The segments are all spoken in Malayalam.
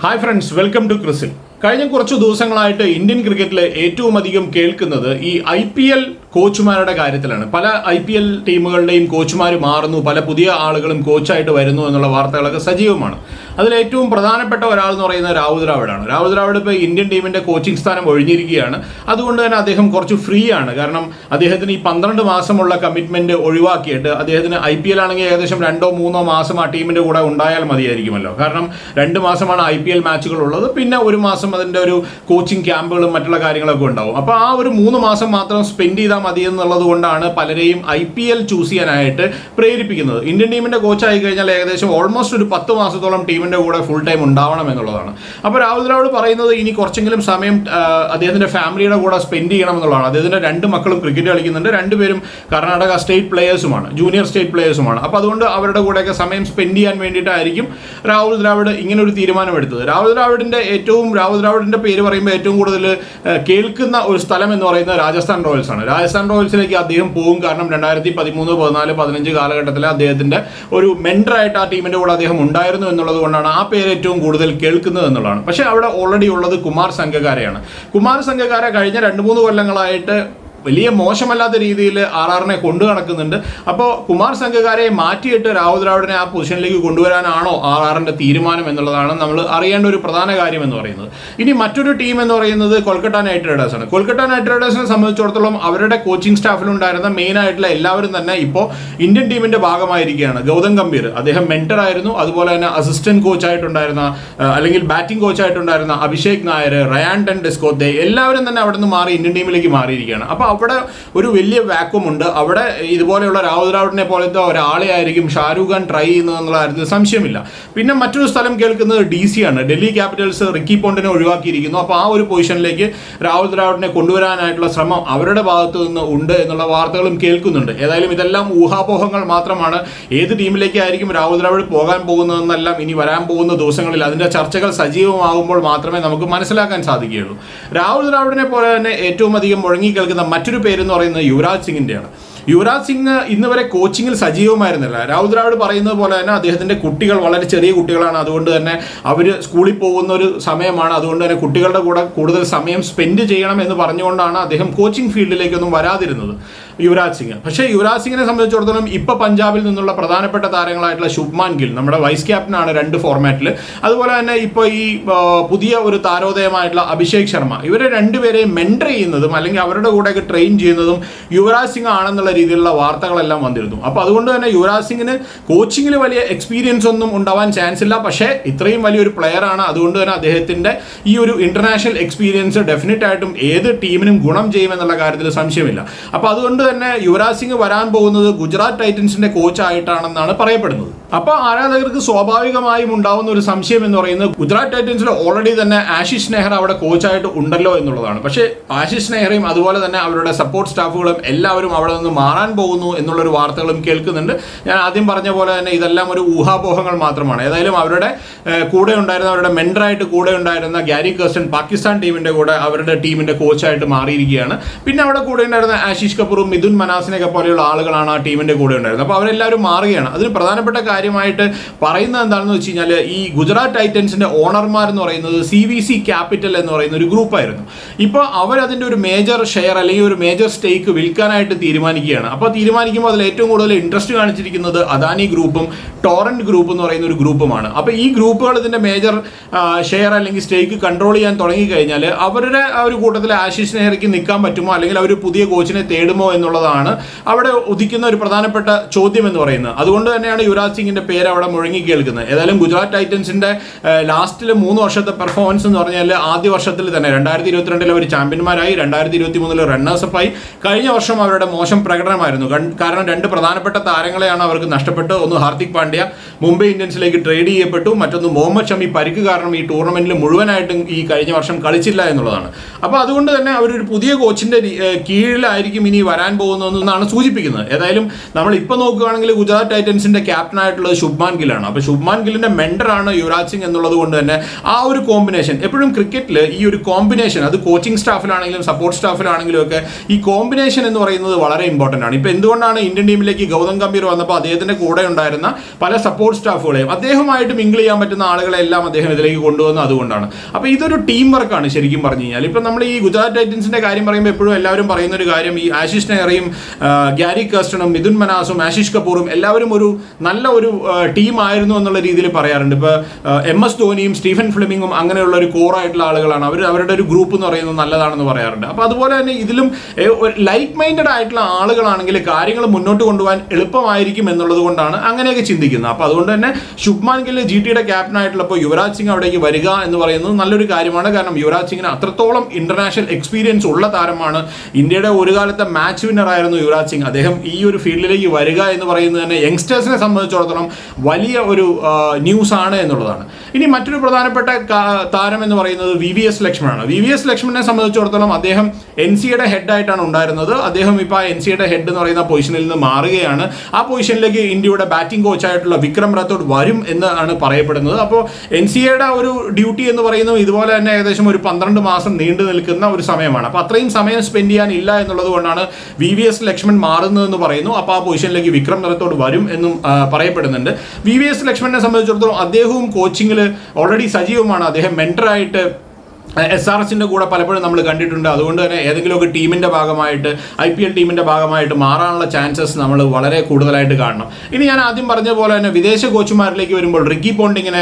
ഹായ് ഫ്രണ്ട്സ്, വെൽക്കം ടു ക്രിസിൽ. കഴിഞ്ഞ കുറച്ച് ദിവസങ്ങളായിട്ട് ഇന്ത്യൻ ക്രിക്കറ്റിൽ ഏറ്റവും അധികം കേൾക്കുന്നത് ഈ IPL കോച്ചുമാരുടെ കാര്യത്തിലാണ്. പല IPL ടീമുകളുടെയും കോച്ചുമാർ മാറുന്നു, പല പുതിയ ആളുകളും കോച്ചായിട്ട് വരുന്നു എന്നുള്ള വാർത്തകളൊക്കെ സജീവമാണ്. അതിൽ ഏറ്റവും പ്രധാനപ്പെട്ട ഒരാൾ എന്ന് പറയുന്നത് രാഹുൽ ദ്രാവിഡാണ്. രാഹുൽ ദ്രാവിഡ് ഇപ്പോൾ ഇന്ത്യൻ ടീമിന്റെ കോച്ചിങ് സ്ഥാനം ഒഴിഞ്ഞിരിക്കുകയാണ്. അതുകൊണ്ട് തന്നെ അദ്ദേഹം കുറച്ച് ഫ്രീ ആണ്. കാരണം അദ്ദേഹത്തിന് ഈ 12 മാസമുള്ള കമ്മിറ്റ്മെന്റ് ഒഴിവാക്കിയിട്ട് അദ്ദേഹത്തിന് IPL ആണെങ്കിൽ ഏകദേശം 2-3 മാസം ആ ടീമിന്റെ കൂടെ ഉണ്ടായാൽ മതിയായിരിക്കുമല്ലോ. കാരണം 2 മാസമാണ് IPL മാച്ചുകൾ ഉള്ളത്, പിന്നെ 1 മാസം അതിന്റെ ഒരു കോച്ചിങ് ക്യാമ്പുകളും മറ്റുള്ള കാര്യങ്ങളൊക്കെ ഉണ്ടാവും. അപ്പോൾ ആ ഒരു 3 മാസം മാത്രം സ്പെൻഡ് ചെയ്താൽ മതി എന്നുള്ളത് കൊണ്ടാണ് പലരെയും IPL ചൂസ് ചെയ്യാനായിട്ട് പ്രേരിപ്പിക്കുന്നത്. ഇന്ത്യൻ ടീമിന്റെ കോച്ചായി കഴിഞ്ഞാൽ ഏകദേശം ഓൾമോസ്റ്റ് ഒരു 10 മാസത്തോളം ടീമിന്റെ കൂടെ ഫുൾ ടൈം ഉണ്ടാവണം എന്നുള്ളതാണ്. അപ്പോൾ രാഹുൽ ദ്രാവിഡ് പറയുന്നത് ഇനി കുറച്ചെങ്കിലും സമയം അദ്ദേഹത്തിന്റെ ഫാമിലിയുടെ കൂടെ സ്പെൻഡ് ചെയ്യണം എന്നുള്ളതാണ്. അദ്ദേഹത്തിന്റെ 2 മക്കളും ക്രിക്കറ്റ് കളിക്കുന്നുണ്ട്. 2 പേരും കർണാടക സ്റ്റേറ്റ് പ്ലേയേഴ്സുമാണ്, ജൂനിയർ സ്റ്റേറ്റ് പ്ലേയേഴ്സുമാണ്. അപ്പോൾ അതുകൊണ്ട് അവരുടെ കൂടെയൊക്കെ സമയം സ്പെൻഡ് ചെയ്യാൻ വേണ്ടിയിട്ടായിരിക്കും രാഹുൽ ദ്രാവിഡ് ഇങ്ങനെ ഒരു തീരുമാനമെടുത്തത്. രാഹുൽ ദ്രാവിഡിന്റെ പേര് പറയുമ്പോൾ ഏറ്റവും കൂടുതൽ കേൾക്കുന്ന ഒരു സ്ഥലം എന്ന് പറയുന്നത് രാജസ്ഥാൻ റോയൽസ് ആണ്. രാജസ്ഥാൻ റോയൽസിലേക്ക് അദ്ദേഹം പോകും. കാരണം 2013, 14, 15 കാലഘട്ടത്തിൽ അദ്ദേഹത്തിന്റെ ഒരു മെന്ററായിട്ട് ആ ടീമിന്റെ കൂടെ അദ്ദേഹം ഉണ്ടായിരുന്നു എന്നുള്ളത് കൊണ്ടാണ് ആ പേര് ഏറ്റവും കൂടുതൽ കേൾക്കുന്നത് എന്നുള്ളതാണ്. പക്ഷേ അവിടെ ഓൾറെഡി ഉള്ളത് കുമാർ സംഗകാരയാണ്. കുമാർ സംഗകാര കഴിഞ്ഞ 2-3 കൊല്ലങ്ങളായിട്ട് വലിയ മോശമല്ലാത്ത രീതിയിൽ RRനെ കൊണ്ടു നടക്കുന്നുണ്ട്. അപ്പോൾ കുമാർ സംഗകാരയെ മാറ്റിയിട്ട് രാഹുൽ ദ്രാവിഡിനെ ആ പൊസിഷനിലേക്ക് കൊണ്ടുവരാനാണോ RRന്റെ തീരുമാനം എന്നുള്ളതാണ് നമ്മൾ അറിയേണ്ട ഒരു പ്രധാന കാര്യം എന്ന് പറയുന്നത്. ഇനി മറ്റൊരു ടീം എന്ന് പറയുന്നത് കൊൽക്കത്ത നൈറ്റ് റൈഡേഴ്സ് ആണ്. കൊൽക്കത്ത നൈറ്റ് റൈഡേഴ്സിനെ സംബന്ധിച്ചിടത്തോളം അവരുടെ കോച്ചിങ് സ്റ്റാഫിലുണ്ടായിരുന്ന മെയിൻ ആയിട്ടുള്ള എല്ലാവരും തന്നെ ഇപ്പോൾ ഇന്ത്യൻ ടീമിന്റെ ഭാഗമായിരിക്കുകയാണ്. ഗൗതം ഗംഭീർ അദ്ദേഹം മെന്റർ ആയിരുന്നു. അതുപോലെ തന്നെ അസിസ്റ്റന്റ് കോച്ചായിട്ടുണ്ടായിരുന്ന അല്ലെങ്കിൽ ബാറ്റിംഗ് കോച്ചായിട്ടുണ്ടായിരുന്ന അഭിഷേക് നായർ, റയാൻ ടെൻഡസ്കോത്തെ എല്ലാവരും തന്നെ അവിടെ നിന്ന് മാറി ഇന്ത്യൻ ടീമിലേക്ക് മാറിയിരിക്കുകയാണ്. അപ്പോൾ അവിടെ ഒരു വലിയ വാക്വം ഉണ്ട്. അവിടെ ഇതുപോലെയുള്ള രാഹുൽ ദ്രാവിഡിനെ പോലത്തെ ഒരാളെ ആയിരിക്കും ഷാരൂഖ് ഖാൻ ട്രൈ ചെയ്യുന്നതെന്നുള്ള കാര്യത്തിൽ സംശയമില്ല. പിന്നെ മറ്റൊരു സ്ഥലം കേൾക്കുന്നത് DC ആണ്. ഡൽഹി ക്യാപിറ്റൽസ് റിക്കി പോണ്ടിനെ ഒഴിവാക്കിയിരിക്കുന്നു. അപ്പോൾ ആ ഒരു പൊസിഷനിലേക്ക് രാഹുൽ ദ്രാവിഡിനെ കൊണ്ടുവരാനായിട്ടുള്ള ശ്രമം അവരുടെ ഭാഗത്തു നിന്ന് ഉണ്ട് എന്നുള്ള വാർത്തകളും കേൾക്കുന്നുണ്ട്. ഏതായാലും ഇതെല്ലാം ഊഹാപോഹങ്ങൾ മാത്രമാണ്. ഏത് ടീമിലേക്കായിരിക്കും രാഹുൽ ദ്രാവിഡ് പോകാൻ പോകുന്നതെന്നെല്ലാം ഇനി വരാൻ പോകുന്ന ദിവസങ്ങളിൽ അതിന്റെ ചർച്ചകൾ സജീവമാകുമ്പോൾ മാത്രമേ നമുക്ക് മനസ്സിലാക്കാൻ സാധിക്കുകയുള്ളൂ. രാഹുൽ ദ്രാവിഡിനെ പോലെ തന്നെ ഏറ്റവും അധികം മുഴങ്ങി കേൾക്കുന്ന മറ്റൊരു പേരെന്ന് പറയുന്നത് യുവരാജ് സിംഗിന്റെയാണ്. യുവരാജ് സിംഗ് ഇന്ന് വരെ കോച്ചിങ്ങിൽ സജീവമായിരുന്നില്ല. രാഹുൽ ദ്രാവിഡ് പറയുന്നത് പോലെ തന്നെ അദ്ദേഹത്തിന്റെ കുട്ടികൾ വളരെ ചെറിയ കുട്ടികളാണ്. അതുകൊണ്ട് തന്നെ അവർ സ്കൂളിൽ പോകുന്ന ഒരു സമയമാണ്. അതുകൊണ്ട് തന്നെ കുട്ടികളുടെ കൂടെ കൂടുതൽ സമയം സ്പെൻഡ് ചെയ്യണം എന്ന് പറഞ്ഞുകൊണ്ടാണ് അദ്ദേഹം കോച്ചിങ് ഫീൽഡിലേക്കൊന്നും വരാതിരുന്നത് യുവരാജ് സിംഗ്. പക്ഷേ യുവരാജ് സിംഗിനെ സംബന്ധിച്ചിടത്തോളം ഇപ്പോൾ പഞ്ചാബിൽ നിന്നുള്ള പ്രധാനപ്പെട്ട താരങ്ങളായിട്ടുള്ള ശുഭ്മാൻ ഗിൽ നമ്മുടെ വൈസ് ക്യാപ്റ്റനാണ് 2 ഫോർമാറ്റിൽ. അതുപോലെ തന്നെ ഇപ്പോൾ ഈ പുതിയ ഒരു താരോദയമായിട്ടുള്ള അഭിഷേക് ശർമ്മ, ഇവരെ 2 പേരെയും മെന്റർ ചെയ്യുന്നതും അല്ലെങ്കിൽ അവരുടെ കൂടെയൊക്കെ ട്രെയിൻ ചെയ്യുന്നതും യുവരാജ് സിംഗ് ആണെന്നുള്ള രീതിയിലുള്ള വാർത്തകളെല്ലാം വന്നിരുന്നു. അപ്പോൾ അതുകൊണ്ട് തന്നെ യുവരാജ് സിംഗിന് കോച്ചിങ്ങിൽ വലിയ എക്സ്പീരിയൻസ് ഒന്നും ഉണ്ടാവാൻ ചാൻസ് ഇല്ല. പക്ഷേ ഇത്രയും വലിയൊരു പ്ലെയർ ആണ്. അതുകൊണ്ട് തന്നെ അദ്ദേഹത്തിന്റെ ഈ ഒരു ഇന്റർനാഷണൽ എക്സ്പീരിയൻസ് ഡെഫിനറ്റ് ആയിട്ടും ഏത് ടീമിനും ഗുണം ചെയ്യുമെന്നുള്ള കാര്യത്തിൽ സംശയമില്ല. അപ്പോൾ അതുകൊണ്ട് തന്നെ യുവരാജ് സിംഗ് വരാൻ പോകുന്നത് ഗുജറാത്ത് ടൈറ്റൻസിന്റെ കോച്ചായിട്ടാണെന്നാണ് പറയപ്പെടുന്നത്. അപ്പോൾ ആരാധകർക്ക് സ്വാഭാവികമായും ഉണ്ടാവുന്ന ഒരു സംശയം എന്ന് പറയുന്നത് ഗുജറാത്ത് ടൈറ്റൻസിൽ ഓൾറെഡി തന്നെ ആശിഷ് നെഹ്റ അവിടെ കോച്ചായിട്ട് ഉണ്ടല്ലോ എന്നുള്ളതാണ്. പക്ഷേ ആശിഷ് നെഹ്റയും അതുപോലെ തന്നെ അവരുടെ സപ്പോർട്ട് സ്റ്റാഫുകളും എല്ലാവരും അവിടെ നിന്ന് മാറാൻ പോകുന്നു എന്നുള്ളൊരു വാർത്തകളും കേൾക്കുന്നുണ്ട്. ഞാൻ ആദ്യം പറഞ്ഞ പോലെ തന്നെ ഇതെല്ലാം ഒരു ഊഹാപോഹങ്ങൾ മാത്രമാണ്. ഏതായാലും അവരുടെ കൂടെ ഉണ്ടായിരുന്ന അവരുടെ മെന്ററായിട്ട് കൂടെ ഉണ്ടായിരുന്ന ഗ്യാരി കർസ്റ്റൺ പാകിസ്ഥാൻ ടീമിന്റെ കൂടെ അവരുടെ ടീമിന്റെ കോച്ചായിട്ട് മാറിയിരിക്കുകയാണ്. പിന്നെ അവിടെ കൂടെ ഉണ്ടായിരുന്ന ആശിഷ് കപൂറും മിഥുൻ മനാസിനെയൊക്കെ പോലെയുള്ള ആളുകളാണ് ആ ടീമിന്റെ കൂടെ ഉണ്ടായിരുന്നത്. അപ്പോൾ അവരെല്ലാവരും മാറുകയാണ്. അതിന് പ്രധാനപ്പെട്ട കാര്യമായിട്ട് പറയുന്നത് എന്താണെന്ന് വെച്ച് കഴിഞ്ഞാൽ ഈ ഗുജറാത്ത് ടൈറ്റൻസിന്റെ ഓണർമാർ എന്ന് പറയുന്നത് CVC ക്യാപിറ്റൽ എന്ന് പറയുന്ന ഒരു ഗ്രൂപ്പായിരുന്നു. ഇപ്പോൾ അവരതിന്റെ ഒരു മേജർ ഷെയർ അല്ലെങ്കിൽ ഒരു മേജർ സ്റ്റേക്ക് വിൽക്കാനായിട്ട് തീരുമാനിക്കുകയാണ്. അപ്പോൾ തീരുമാനിക്കുമ്പോൾ അതിൽ ഏറ്റവും കൂടുതൽ ഇൻട്രസ്റ്റ് കാണിച്ചിരിക്കുന്നത് അദാനി ഗ്രൂപ്പും ടോറന്റ് ഗ്രൂപ്പ് എന്ന് പറയുന്ന ഒരു ഗ്രൂപ്പുമാണ്. അപ്പോൾ ഈ ഗ്രൂപ്പുകൾ ഇതിന്റെ മേജർ ഷെയർ അല്ലെങ്കിൽ സ്റ്റേക്ക് കൺട്രോൾ ചെയ്യാൻ തുടങ്ങിക്കഴിഞ്ഞാൽ അവരുടെ ആ ഒരു കൂട്ടത്തിൽ ആശിഷ് നെഹ്റയ്ക്ക് നിൽക്കാൻ പറ്റുമോ അല്ലെങ്കിൽ അവർ പുതിയ കോച്ചിനെ തേടുമോ എന്നുള്ളതാണ് അവിടെ ഉദിക്കുന്ന ഒരു പ്രധാനപ്പെട്ട ചോദ്യം എന്ന് പറയുന്നത്. അതുകൊണ്ട് തന്നെയാണ് യുവരാജ് സിംഗിന്റെ പേര് അവിടെ മുഴങ്ങി കേൾക്കുന്നത്. ഏതായാലും ഗുജറാത്ത് ടൈറ്റൻസിന്റെ ലാസ്റ്റിലെ 3 വർഷത്തെ പെർഫോമൻസ് എന്ന് പറഞ്ഞാൽ ആദ്യ വർഷത്തിൽ തന്നെ 2022 അവർ ചാമ്പ്യന്മാരായി, 2023 റണ്ണേഴ്സപ്പ് ആയി. കഴിഞ്ഞ വർഷം അവരുടെ മോശം പ്രകടനമായിരുന്നു. കാരണം 2 പ്രധാനപ്പെട്ട താരങ്ങളെയാണ് അവർക്ക് നഷ്ടപ്പെട്ടു. ഒന്ന് ഹാർദിക് പാണ്ഡ്യ മുംബൈ ഇന്ത്യൻസിലേക്ക് ട്രേഡ് ചെയ്യപ്പെട്ടു, മറ്റൊന്ന് മുഹമ്മദ് ഷമി പരിക്ക് കാരണം ഈ ടൂർണമെന്റിൽ മുഴുവനായിട്ടും ഈ കഴിഞ്ഞ വർഷം കളിച്ചില്ല എന്നുള്ളതാണ്. അപ്പോൾ അതുകൊണ്ട് തന്നെ അവരൊരു പുതിയ കോച്ചിന്റെ കീഴിലായിരിക്കും ഇനി വരാൻ പോകുന്നതെന്നാണ് സൂചിപ്പിക്കുന്നത്. ഏതായാലും നമ്മൾ ഇപ്പോൾ നോക്കുകയാണെങ്കിൽ ഗുജറാത്ത് ടൈറ്റൻസിന്റെ ക്യാപ്റ്റനായിട്ട് ആയിട്ടുള്ളത് ശുഭ്മാൻ ഗില്ലാണ്. അപ്പോൾ ശുഭ്മാൻ ഗില്ലിന്റെ മെന്ററാണ് യുവരാജ് സിംഗ് എന്നുള്ളത് കൊണ്ട് തന്നെ ആ ഒരു കോമ്പിനേഷൻ എപ്പോഴും ക്രിക്കറ്റിൽ ഈ ഒരു കോമ്പിനേഷൻ അത് കോച്ചിങ് സ്റ്റാഫിലാണെങ്കിലും സപ്പോർട്ട് സ്റ്റാഫിലാണെങ്കിലും ഒക്കെ ഈ കോമ്പിനേഷൻ എന്ന് പറയുന്നത് വളരെ ഇമ്പോർട്ടൻ്റ് ആണ്. ഇപ്പോൾ എന്തുകൊണ്ടാണ് ഇന്ത്യൻ ടീമിലേക്ക് ഗൗതം ഗംഭീർ വന്നപ്പോൾ അദ്ദേഹത്തിന്റെ കൂടെ ഉണ്ടായിരുന്ന പല സപ്പോർട്ട് സ്റ്റാഫുകളെയും അദ്ദേഹമായിട്ട് മിങ്കിൾ ചെയ്യാൻ പറ്റുന്ന ആളുകളെല്ലാം അദ്ദേഹം ഇതിലേക്ക് കൊണ്ടുവന്നത് അതുകൊണ്ടാണ്. അപ്പോൾ ഇതൊരു ടീം വർക്കാണ് ശരിക്കും പറഞ്ഞു കഴിഞ്ഞാൽ. ഇപ്പം നമ്മൾ ഈ ഗുജറാത്ത് ടൈറ്റൻസിന്റെ കാര്യം പറയുമ്പോൾ എപ്പോഴും എല്ലാവരും പറയുന്ന ഒരു കാര്യം ഈ ആശിഷ് നെഹ്റയും ഗ്യാരി കസ്റ്റണും മിഥുൻ മനാസും ആശിഷ് കപൂറും എല്ലാവരും ഒരു നല്ല ഒരു ടീമായിരുന്നു എന്നുള്ള രീതിയിൽ പറയാറുണ്ട്. ഇപ്പോൾ MS ധോണിയും സ്റ്റീഫൻ ഫ്ലെമിങ്ങും അങ്ങനെയുള്ള ഒരു കോറായിട്ടുള്ള ആളുകളാണ്. അവരുടെ ഒരു ഗ്രൂപ്പ് എന്ന് പറയുന്നത് നല്ലതാണെന്ന് പറയാറുണ്ട്. അപ്പോൾ അതുപോലെ തന്നെ ഇതിലും ലൈക്ക് മൈൻഡഡ് ആയിട്ടുള്ള ആളുകളാണെങ്കിൽ കാര്യങ്ങൾ മുന്നോട്ട് കൊണ്ടുപോകാൻ എളുപ്പമായിരിക്കും എന്നുള്ളത് കൊണ്ടാണ് അങ്ങനെയൊക്കെ ചിന്തിക്കുന്നത്. അപ്പോൾ അതുകൊണ്ട് തന്നെ ശുഭ്മാൻ ഗിൽ GTയുടെ ക്യാപ്റ്റൻ ആയിട്ടുള്ളപ്പോൾ യുവരാജ് സിംഗ് അവിടേക്ക് വരിക എന്ന് പറയുന്നത് നല്ലൊരു കാര്യമാണ്. കാരണം യുവരാജ് സിംഗിന് അത്രത്തോളം ഇന്റർനാഷണൽ എക്സ്പീരിയൻസ് ഉള്ള താരമാണ്. ഇന്ത്യയുടെ ഒരു കാലത്തെ മാച്ച് വിന്നർ ആയിരുന്നു യുവരാജ് സിംഗ്. അദ്ദേഹം ഈ ഒരു ഫീൽഡിലേക്ക് വരിക എന്ന് പറയുന്നത് തന്നെ യങ്സ്റ്റേഴ്സിനെ സംബന്ധിച്ചിടത്തോളം വലിയ ഒരു ന്യൂസ് ആണ് എന്നുള്ളതാണ്. ഇനി മറ്റൊരു പ്രധാനപ്പെട്ട താരം എന്ന് പറയുന്നത് VVS ലക്ഷ്മണാണ്. VVS ലക്ഷ്മണനെ സംബന്ധിച്ചിടത്തോളം അദ്ദേഹം NCAയുടെ ഹെഡായിട്ടാണ് ഉണ്ടായിരുന്നത്. അദ്ദേഹം ഇപ്പോൾ NCAയുടെ ഹെഡ് എന്ന് പറയുന്ന പൊസിഷനിൽ നിന്ന് മാറുകയാണ്. ആ പൊസിഷനിലേക്ക് ഇന്ത്യയുടെ ബാറ്റിംഗ് കോച്ചായിട്ടുള്ള വിക്രം റാത്തോഡ് വരും എന്നാണ് പറയപ്പെടുന്നത്. അപ്പോൾ NCAയുടെ ഒരു ഡ്യൂട്ടി എന്ന് പറയുന്നത് ഇതുപോലെ തന്നെ ഏകദേശം ഒരു 12 മാസം നീണ്ടു നിൽക്കുന്ന ഒരു സമയമാണ്. അപ്പോൾ അത്രയും സമയം സ്പെൻഡ് ചെയ്യാനില്ല എന്നുള്ളത് കൊണ്ടാണ് VVS ലക്ഷ്മൺ മാറുന്നതെന്ന് പറയുന്നു. അപ്പോൾ ആ പൊസിഷനിലേക്ക് വിക്രം റാത്തോഡ് വരും എന്നും പറയപ്പെടുന്നുണ്ട്. VVS ലക്ഷ്മണനെ സംബന്ധിച്ചിടത്തോളം അദ്ദേഹവും കോച്ചിങ്ങിൽ ഓൾറെഡി സജീവമാണ്. അദ്ദേഹം മെന്ററായിട്ട് SRHന്റെ കൂടെ പലപ്പോഴും നമ്മൾ കണ്ടിട്ടുണ്ട്. അതുകൊണ്ട് തന്നെ ഏതെങ്കിലുമൊക്കെ ടീമിന്റെ ഭാഗമായിട്ട് IPL ടീമിന്റെ ഭാഗമായിട്ട് മാറാനുള്ള ചാൻസസ് നമ്മൾ വളരെ കൂടുതലായിട്ട് കാണണം. ഇനി ഞാൻ ആദ്യം പറഞ്ഞ പോലെ തന്നെ വിദേശ കോച്ചുമാരിലേക്ക് വരുമ്പോൾ റിക്കി പോണ്ടിങ്ങിനെ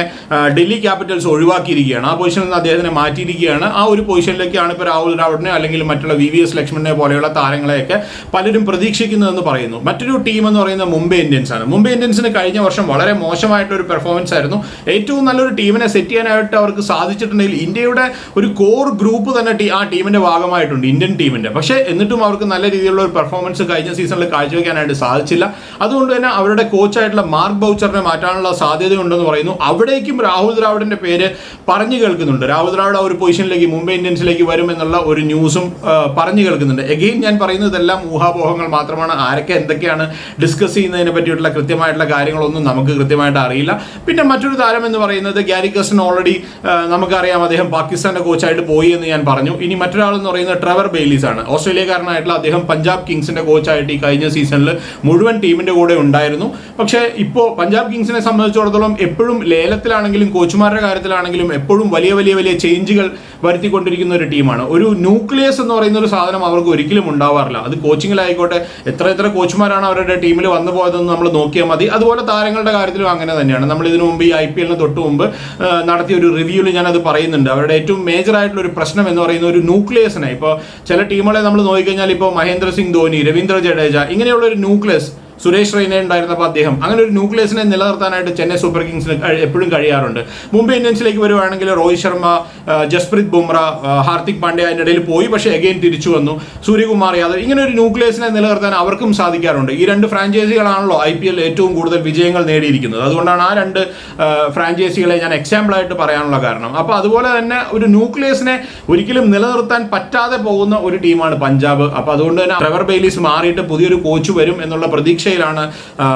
ഡൽഹി ക്യാപിറ്റൽസ് ഒഴിവാക്കിയിരിക്കുകയാണ്. ആ പൊസിഷനിൽ നിന്ന് അദ്ദേഹത്തിനെ മാറ്റിയിരിക്കുകയാണ്. ആ ഒരു പൊസിഷനിലേക്കാണ് ഇപ്പോൾ രാഹുൽ ദ്രാവിഡിനെ അല്ലെങ്കിൽ മറ്റുള്ള VVS ലക്ഷ്മണനെ പോലെയുള്ള താരങ്ങളെയൊക്കെ പലരും പ്രതീക്ഷിക്കുന്നതെന്ന് പറയുന്നു. മറ്റൊരു ടീം എന്ന് പറയുന്നത് മുംബൈ ഇന്ത്യൻസ് ആണ്. മുംബൈ ഇന്ത്യൻസിന് കഴിഞ്ഞ വർഷം വളരെ മോശമായിട്ടൊരു പെർഫോമൻസ് ആയിരുന്നു. ഏറ്റവും നല്ലൊരു ടീമിനെ സെറ്റ് ചെയ്യാനായിട്ട് അവർക്ക് സാധിച്ചിട്ടുണ്ടെങ്കിൽ ഇന്ത്യയുടെ ഒരു കോർ ഗ്രൂപ്പ് തന്നെ ആ ടീമിന്റെ ഭാഗമായിട്ടുണ്ട്, ഇന്ത്യൻ ടീമിന്റെ. പക്ഷേ എന്നിട്ടും അവർക്ക് നല്ല രീതിയിലുള്ള ഒരു പെർഫോമൻസ് കഴിഞ്ഞ സീസണിൽ കാഴ്ചവെക്കാനായിട്ട് സാധിച്ചില്ല. അതുകൊണ്ട് തന്നെ അവരുടെ കോച്ചായിട്ടുള്ള മാർക്ക് ബൗച്ചറിനെ മാറ്റാനുള്ള സാധ്യതയുണ്ടെന്ന് പറയുന്നു. അവിടേക്കും രാഹുൽ ദ്രാവിഡിന്റെ പേര് പറഞ്ഞു കേൾക്കുന്നുണ്ട്. രാഹുൽ ദ്രാവിഡ് ആ ഒരു പൊസിഷനിലേക്ക് മുംബൈ ഇന്ത്യൻസിലേക്ക് വരും എന്നുള്ള ഒരു ന്യൂസും പറഞ്ഞു കേൾക്കുന്നുണ്ട്. എഗെയിൻ ഞാൻ പറയുന്നത് ഇതെല്ലാം ഊഹാപോഹങ്ങൾ മാത്രമാണ്. ആരൊക്കെ എന്തൊക്കെയാണ് ഡിസ്കസ് ചെയ്യുന്നതിനെ പറ്റിയിട്ടുള്ള കൃത്യമായിട്ടുള്ള കാര്യങ്ങളൊന്നും നമുക്ക് കൃത്യമായിട്ട് അറിയില്ല. പിന്നെ മറ്റൊരു താരം എന്ന് പറയുന്നത് ഗ്യാരി കസ്റ്റൺ. ഓൾറെഡി നമുക്കറിയാം അദ്ദേഹം പാകിസ്ഥാന്റെ കോച്ചായിട്ട് പോയി എന്ന് ഞാൻ പറഞ്ഞു. ഇനി മറ്റൊരാളെന്ന് പറയുന്നത് ട്രെവർ ബെയ്ലീസ് ആണ്. ഓസ്ട്രേലിയക്കാരനായിട്ടുള്ള അദ്ദേഹം പഞ്ചാബ് കിങ്സിന്റെ കോച്ചായിട്ട് ഈ കഴിഞ്ഞ സീസണിൽ മുഴുവൻ ടീമിന്റെ കൂടെ ഉണ്ടായിരുന്നു. പക്ഷേ ഇപ്പോൾ പഞ്ചാബ് കിങ്സിനെ സംബന്ധിച്ചിടത്തോളം എപ്പോഴും ലേലത്തിലാണെങ്കിലും കോച്ചുമാരുടെ കാര്യത്തിലാണെങ്കിലും എപ്പോഴും വലിയ വലിയ വലിയ ചേഞ്ചുകൾ വരുത്തിക്കൊണ്ടിരിക്കുന്ന ഒരു ടീമാണ്. ഒരു ന്യൂക്ലിയസ് എന്ന് പറയുന്ന ഒരു സാധനം അവർക്ക് ഒരിക്കലും ഉണ്ടാവാറില്ല. അത് കോച്ചിങ്ങിലായിക്കോട്ടെ, എത്ര കോച്ചുമാരാണ് അവരുടെ ടീമിൽ വന്നു പോയതെന്ന് നമ്മൾ നോക്കിയാൽ മതി. അതുപോലെ താരങ്ങളുടെ കാര്യത്തിലും അങ്ങനെ തന്നെയാണ്. നമ്മൾ ഇതിനു മുമ്പ് ഈ IPLന് തൊട്ട് മുമ്പ് നടത്തിയ ഒരു റിവ്യൂവിൽ ഞാനത് പറയുന്നുണ്ട്. അവരുടെ ഏറ്റവും മേജർ ആയിട്ടുള്ള ഒരു പ്രശ്നം എന്ന് പറയുന്ന ഒരു ന്യൂക്ലിയസിനെ. ഇപ്പോൾ ചില ടീമുകളെ നമ്മൾ നോക്കിക്കഴിഞ്ഞാൽ ഇപ്പോൾ മഹേന്ദ്ര സിംഗ് ധോനി, രവീന്ദ്ര ജഡേജ, ഇങ്ങനെയുള്ള ഒരു ന്യൂക്ലിയസ്, സുരേഷ് റെയ്ന ഉണ്ടായിരുന്നപ്പോൾ അദ്ദേഹം അങ്ങനെ ഒരു ന്യൂക്ലിയസിനെ നിലനിർത്താനായിട്ട് ചെന്നൈ സൂപ്പർ കിങ്സിന് എപ്പോഴും കഴിയാറുണ്ട്. മുംബൈ ഇന്ത്യൻസിലേക്ക് വരുവാണെങ്കിൽ രോഹിത് ശർമ്മ, ജസ്പ്രീത് ബുംറ, ഹാർദിക് പാണ്ഡ്യ അതിൻ്റെ ഇടയിൽ പോയി, പക്ഷേ അഗെയിൻ തിരിച്ചു വന്നു. സൂര്യകുമാർ യാദവ്, ഇങ്ങനെ ഒരു ന്യൂക്ലിയസിനെ നിലനിർത്താൻ അവർക്കും സാധിക്കാറുണ്ട്. ഈ രണ്ട് ഫ്രാഞ്ചൈസികളാണല്ലോ IPL ഏറ്റവും കൂടുതൽ വിജയങ്ങൾ നേടിയിരിക്കുന്നത്. അതുകൊണ്ടാണ് ആ രണ്ട് ഫ്രാഞ്ചൈസികളെ ഞാൻ എക്സാമ്പിളായിട്ട് പറയാനുള്ള കാരണം. അപ്പോൾ അതുപോലെ തന്നെ ഒരു ന്യൂക്ലിയസിനെ ഒരിക്കലും നിലനിർത്താൻ പറ്റാതെ പോകുന്ന ഒരു ടീമാണ് പഞ്ചാബ്. അപ്പോൾ അതുകൊണ്ട് തന്നെ ട്രെവർ ബെയ്ലീസ് മാറിയിട്ട് പുതിയൊരു കോച്ച് വരും എന്നുള്ള പ്രതീക്ഷ ാണ്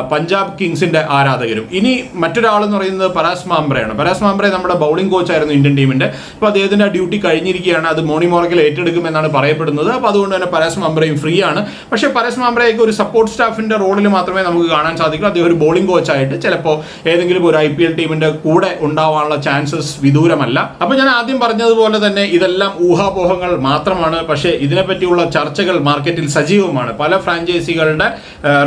പഞ്ചാബ് കിങ്സിന്റെ ആരാധകരും. ഇനി മറ്റൊരാളെന്ന് പറയുന്നത് പരാസ് മാംബ്രയാണ്. പരാസ് മാംബ്രെ നമ്മുടെ ബൗളിംഗ് കോച്ചായിരുന്നു ഇന്ത്യൻ ടീമിന്റെ. അപ്പോൾ അദ്ദേഹത്തിന്റെ ഡ്യൂട്ടി കഴിഞ്ഞിരിക്കുകയാണ്. അത് മോണി മോർക്കൽ ഏറ്റെടുക്കുമെന്നാണ് പറയപ്പെടുന്നത്. അപ്പോൾ അതുകൊണ്ട് തന്നെ പരാസ് മാംബ്രയും ഫ്രീ ആണ്. പക്ഷേ പരാസ് മാംബ്രയൊക്കെ ഒരു സപ്പോർട്ട് സ്റ്റാഫിന്റെ റോളിൽ മാത്രമേ നമുക്ക് കാണാൻ സാധിക്കൂ. അദ്ദേഹം ഒരു ബൗളിംഗ് കോച്ചായിട്ട് ചിലപ്പോൾ ഏതെങ്കിലും ഒരു IPL ടീമിന്റെ കൂടെ ഉണ്ടാവാനുള്ള ചാൻസസ് വിദൂരമല്ല. അപ്പോൾ ഞാൻ ആദ്യം പറഞ്ഞതുപോലെ തന്നെ ഇതെല്ലാം ഊഹാപോഹങ്ങൾ മാത്രമാണ്. പക്ഷേ ഇതിനെപ്പറ്റിയുള്ള ചർച്ചകൾ മാർക്കറ്റിൽ സജീവമാണ്. പല ഫ്രാഞ്ചൈസികളുടെ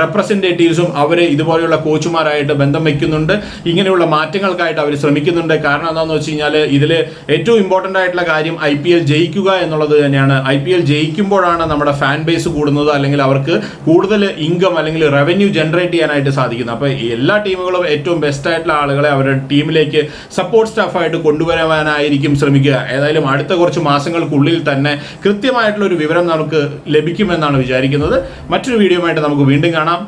റെപ്രസെന്റേറ്റീവ്സും അവർ ഇതുപോലെയുള്ള കോച്ചുമാരായിട്ട് ബന്ധം വയ്ക്കുന്നുണ്ട്. ഇങ്ങനെയുള്ള മാറ്റങ്ങൾക്കായിട്ട് അവർ ശ്രമിക്കുന്നുണ്ട്. കാരണം എന്താണെന്ന് വെച്ച് കഴിഞ്ഞാൽ ഇതിൽ ഏറ്റവും ഇമ്പോർട്ടൻ്റ് ആയിട്ടുള്ള കാര്യം IPL ജയിക്കുക എന്നുള്ളത് തന്നെയാണ്. IPL ജയിക്കുമ്പോഴാണ് നമ്മുടെ ഫാൻ ബേസ് കൂടുന്നത്, അല്ലെങ്കിൽ അവർക്ക് കൂടുതൽ ഇൻകം അല്ലെങ്കിൽ റവന്യൂ ജനറേറ്റ് ചെയ്യാനായിട്ട് സാധിക്കുന്നത്. അപ്പോൾ എല്ലാ ടീമുകളും ഏറ്റവും ബെസ്റ്റ് ആയിട്ടുള്ള ആളുകളെ അവരുടെ ടീമിലേക്ക് സപ്പോർട്ട് സ്റ്റാഫായിട്ട് കൊണ്ടുവരാനായിരിക്കും ശ്രമിക്കുക. ഏതായാലും അടുത്ത കുറച്ച് മാസങ്ങൾക്കുള്ളിൽ തന്നെ കൃത്യമായിട്ടുള്ള ഒരു വിവരം നമുക്ക് ലഭിക്കുമെന്നാണ് വിചാരിക്കുന്നത്. മറ്റൊരു വീഡിയോയുമായിട്ട് നമുക്ക് വീണ്ടും കാണാം.